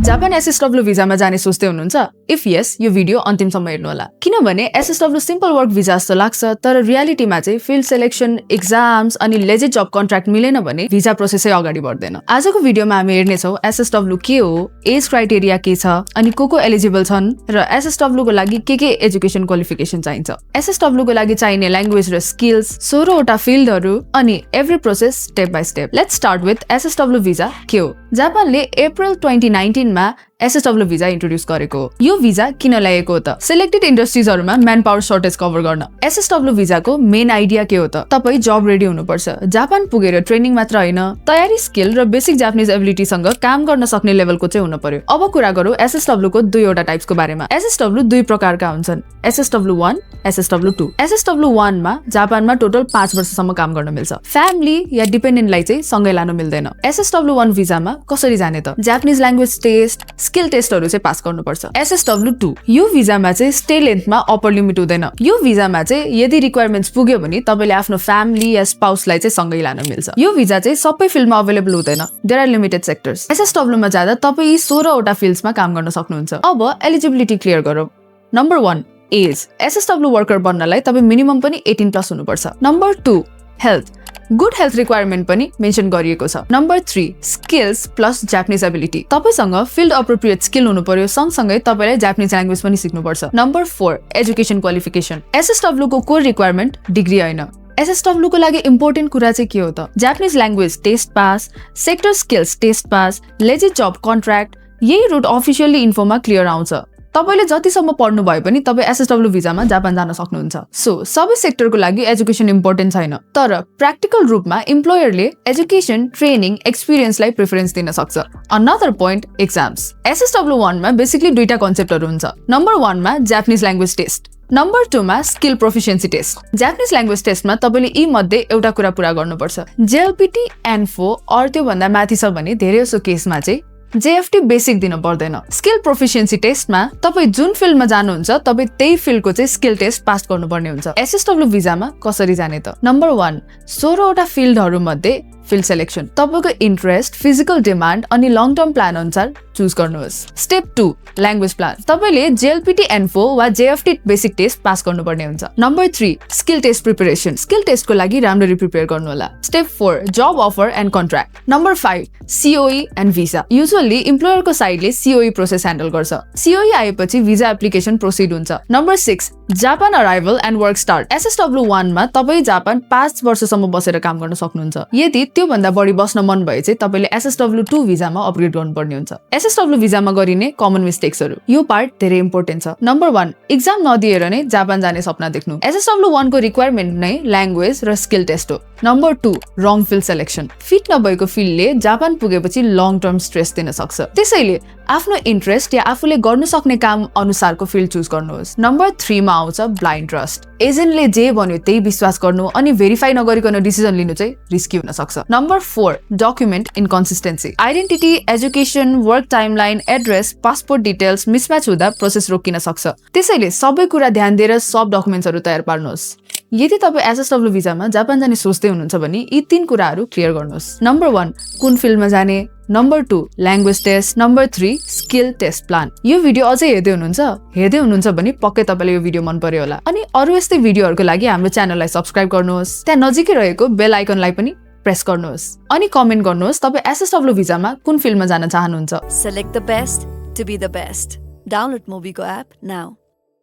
Japan एसएसडब्ल्यू भिजामा जाने सोच्दै हुनुहुन्छ? इफ यस, यो भिडियो अन्तिमसम्म हेर्नु होला। किनभने एसएसडब्ल्यू सिम्पल वर्क भिजा जस्तो लाग्छ, तर रियालिटीमा चाहिँ फिल्ड सेलेक्सन, एक्जाम्स अनि लेजिट जब कन्ट्र्याक्ट मिलेन भने भिजा प्रोसेसै अगाडि बढ्दैन। आजको भिडियोमा हामी हेर्नेछौँ एसएसडब्ल्यू के हो, एज क्राइटेरिया के छ, अनि को एलिजिबल छन् र एसएसडब्ल्यू को लागि के एजुकेसन क्वालिफिकेसन चाहिन्छ। एसएसडब्ल्यू को लागि चाहिने ल्याङ्ग्वेज र स्किल्स, 16 वटा फिल्डहरू अनि every process step by step. Let's start with SSW visa के हो। जापानले अप्रिल 2019 मा एसएसडब्ल्यू भिजा इन्ट्रोड्युस गरेको हो। यो भिजा किन ल्याएको हो त? सिलेक्टेड इन्डस्ट्रिजहरुमा म्यान पावर सर्टेज कभर गर्न। एसएसडब्ल्यू भिजाको मेन आइडिया के हो त? तपाई जब रेडी हुनुपर्छ। जापान पुगेर ट्रेनिङ मात्र हैन, तयारी, स्किल र बेसिक जापानिज एबिलिटी सँग काम गर्न सक्ने लेभलको चाहिँ हुन पर्यो। अब कुरा गरौँ एसएसडब्ल्यू को दुईवटा टाइप्सको बारेमा। एसएसडब्ल्यू दुई प्रकारका हुन्छन्, एसएसडब्ल्यू 1, एसएसडब्ल्यू 2। एसएसडब्ल्यू 1 मा जापानमा टोटल 5 वर्षसम्म काम गर्न मिल्छ। फ्यामिली या डिपेन्डेन्टलाई चाहिँ सँगै लानु मिल्दैन। एसएसडब्ल्यू 1 भिजामा कसरी जाने त? जापानिज ल्याङ्ग्वेज टेस्ट, स्किल टेस्टहरु चाहिँ पास गर्नुपर्छ। एसएसडब्ल्यू 2 यो भिजामा चाहिँ स्टे लेन्थमा अपर लिमिट हुँदैन। यो भिजामा चाहिँ यदि रिक्वायरमेन्ट्स पुग्यो भने तपाईले आफ्नो फ्यामिली या स्पाउसलाई चाहिँ सँगै लान मिल्छ। यो भिजा चाहिँ सबै फिल्डमा अवेलेबल हुँदैन, देयर आर लिमिटेड सेक्टर्स। एसएसडब्ल्यू मा जाँदा तपाई 16 वटा फिल्ड्समा काम गर्न सक्नुहुन्छ। अब एलिजिबिलिटी क्लियर गरौँ। Number 1 age. एसएसडब्ल्यू वर्कर बन्नलाई तपाई मिनिमम पनि 18+ हुनुपर्छ। Number 2 health. Good health requirement पनि मेन्सन गरिएको छ। Number 3 skills plus Japanese ability. तपाईसँग फिल्ड अप्रोप्रिएट स्किल हुनु पर्यो, सँगसँगै तपाईले जापानिज ल्याङ्ग्वेज पनि सिक्नुपर्छ। Number 4 education qualification. एसएसडब्ल्यू को कोर रिक्वायरमेन्ट डिग्री हैन। एसएसडब्ल्यू को लागि इम्पोर्टेन्ट कुरा चाहिँ के हो त? Japanese language test pass, sector skills test pass, legit job contract, यही रुट अफिसियली इन्फोमा क्लियर आउँछ। तपाईले जतिसम्म पढ्नु भए पनि तपाई एसएसडब्ल्यू भिजामा जापान जान सक्नुहुन्छ। सो सबै सेक्टरको लागि एजुकेसन इम्पोर्टेन्ट छैन, तर प्र्याक्टिकल रूपमा इम्प्लोयरले एजुकेसन, ट्रेनिङ, एक्सपिरियन्सलाई प्रेफरेन्स दिन सक्छ। Another point exams. एसएसडब्ल्यू 1 मा बेसिकली दुईटा कन्सेप्टहरु हुन्छ। नम्बर 1 मा जापानिज ल्याङ्ग्वेज टेस्ट, नम्बर 2 मा skill proficiency test. Japanese language टेस्टमा तपाईले यी मध्ये एउटा कुरा पूरा गर्नुपर्छ। जेएलपीटी, एन्फो अर त्यो भन्दा माथि छ भने धेरै जसो केसमा चाहिँ जेएफटी बेसिक दिन पर्दैन। स्किल प्रोफिसियन्सी टेस्टमा तपाई जुन फिल्डमा जानुहुन्छ तपाई त्यही फिल्डको चाहिँ स्किल टेस्ट पास गर्नुपर्ने हुन्छ। एसएसडब्ल्यू भिजामा कसरी जाने त? नम्बर 1 16 वटा फिल्डहरु मध्ये फिल्ड सेलेक्सन। तपाईको इन्ट्रेस्ट, फिजिकल डिमान्ड अनि लङ टर्म प्लान अनुसार चुज गर्नुहोस्। Step 2 language plan. तपाईले जेएलपीटी, एन्फो वा जेएफटी बेसिक टेस्ट पास गर्नुपर्ने हुन्छ। Number 3 skill test preparation. Skill टेस्टको लागि राम्ररी प्रिपेयर गर्नु होला। Step 4 job offer and contract. Number 5 COE and visa. Usually इम्प्लोयरको साइडले सीओई प्रोसेस ह्यान्डल गर्छ। सीओई आएपछि भिजा एप्लिकेसन प्रोसिड हुन्छ। Number 6 Japan arrival and work start. SSW 1 मा तपाई जापान 5 वर्षसम्म बसेर काम गर्न सक्नुहुन्छ। यदि त्यो भन्दा बढी बस्न मन भए चाहिँ तपाईले एसएसडब्ल्यू 2 भिजामा अपग्रेड गर्नुपर्ने हुन्छ। एसएसडब्ल्यू भिजामा गरिने कमन मिस्टेक्सहरु, यो पार्ट धेरै इम्पोर्टेन्ट छ। नम्बर 1 एक्जाम नदिएर नै जापान जाने सपना देख्नु। एसएसडब्ल्यू 1 को रिक्वायरमेन्ट नै ल्याङ्ग्वेज र स्किल टेस्ट हो। नम्बर 2 रङ फिल्ड सेलेक्सन। फिट नभएको फिल्डले जापान पुगेपछि लङ टर्म स्ट्रेस दिन सक्छ। त्यसैले आफ्नो इन्ट्रेस्ट या आफूले गर्न सक्ने काम अनुसारको फिल्ड चुज गर्नुहोस्। नम्बर 3 मा आउँछ ब्लाइन्ड ट्रस्ट। एजेन्टले जे भन्यो त्यही विश्वास गर्नु अनि भेरिफाई नगरिकन डिसिजन लिनु चाहिँ रिस्की हुन सक्छ। Number 4 document inconsistency. Identity, education, work timeline, address, passport details mismatch हुँदा प्रोसेस रोकिन सक्छ। त्यसैले सबै कुरा ध्यान दिएर सब डकुमेन्ट्सहरु तयार पार्नुहोस्। यदि तपाई एसएसडब्ल्यू भिजामा जापान जाने सोच्दै हुनुहुन्छ भने यी 3 कुराहरु क्लियर गर्नुहोस्। नम्बर 1 कुन फिल्डमा जाने, number 2 language test, number 3 skill test plan. यो भिडियो अझै हेर्दै हुनुहुन्छ भने पक्कै तपाईलाई यो भिडियो मन पर्यो होला। अनि अरु यस्तै भिडियोहरुको लागि हाम्रो च्यानललाई सब्स्क्राइब गर्नुहोस्। त्यहाँ नजिकै रहेको बेल आइकनलाई पनि प्रेस गर्नुहोस् अनि कमेन्ट गर्नुहोस् तपाई एसएसडब्ल्यू भिजामा कुन फिल्डमा जान चाहनुहुन्छ। Select the best to be the best. Download Mobigo app now.